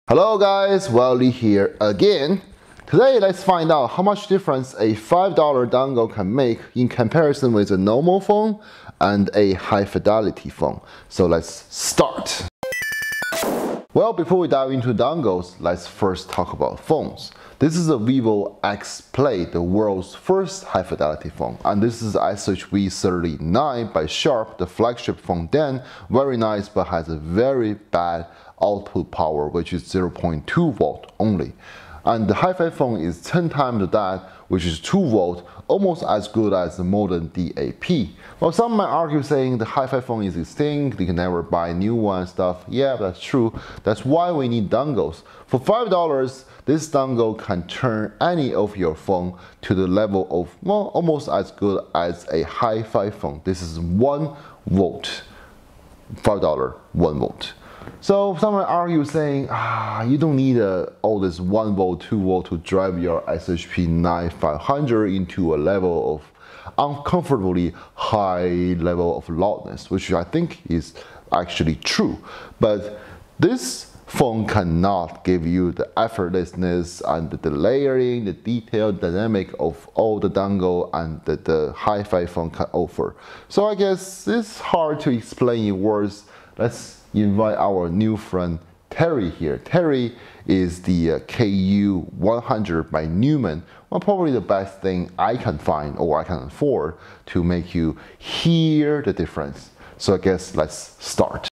Hello guys, Wally here again. Today let's find out how much difference a $5 dongle can make in comparison with a normal phone and a high fidelity phone. So let's start. Well, before we dive into dongles, let's first talk about phones. This is a Vivo X Play, the world's first high fidelity phone. And this is SHV39 by Sharp, the flagship phone then. Very nice, but has a very bad output power, which is 0.2 volt only. And the hi-fi phone is 10 times that, which is 2 volt, almost as good as the modern DAP. Well, some might argue saying the hi-fi phone is extinct, you can never buy a new one and stuff. Yeah, that's true. That's why we need dongles. For $5, this dongle can turn any of your phone to the level of, well, almost as good as a hi-fi phone. This is 1 volt. $5, 1 volt. So some might argue saying, you don't need all this 1 volt, 2 volt to drive your SHV9500 into a level of uncomfortably high level of loudness, which I think is actually true. But this phone cannot give you the effortlessness and the layering, the detailed dynamic of all the dongle and the hi-fi phone can offer. So I guess it's hard to explain in words. Let's invite our new friend Terry here. Terry is the KU100 by Neumann. Well, probably the best thing I can find or I can afford to make you hear the difference. So I guess let's start.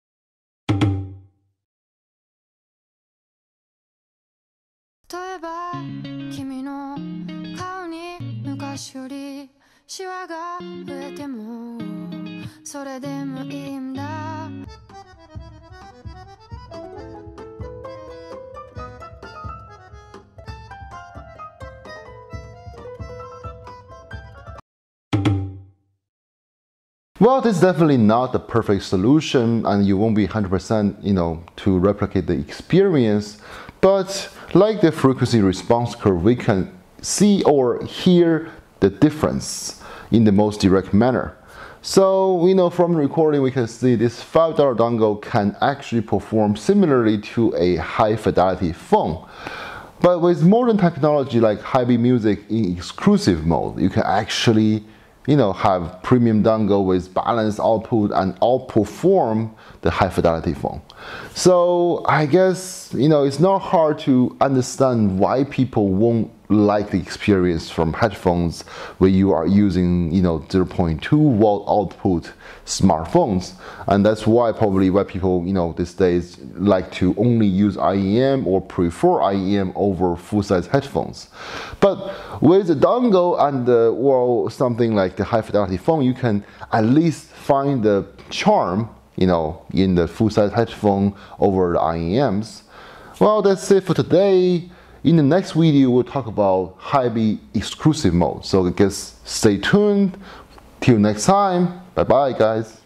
Well, this is definitely not the perfect solution, and you won't be 100%, to replicate the experience. But like the frequency response curve, we can see or hear the difference in the most direct manner. So, from the recording, we can see this $5 dongle can actually perform similarly to a high fidelity phone. But with modern technology like high-beam music in exclusive mode, you can actually have premium dongle with balanced output and outperform the high fidelity phone. So I guess, it's not hard to understand why people won't like the experience from headphones where you are using, 0.2 volt output smartphones. And that's why people, these days like to only use IEM or prefer IEM over full-size headphones. But with the dongle and something like the high fidelity phone, you can at least find the charm, in the full-size headphone over the IEMs. Well, that's it for today. In the next video, we'll talk about high-beam exclusive mode. So I guess stay tuned. Till next time. Bye-bye, guys.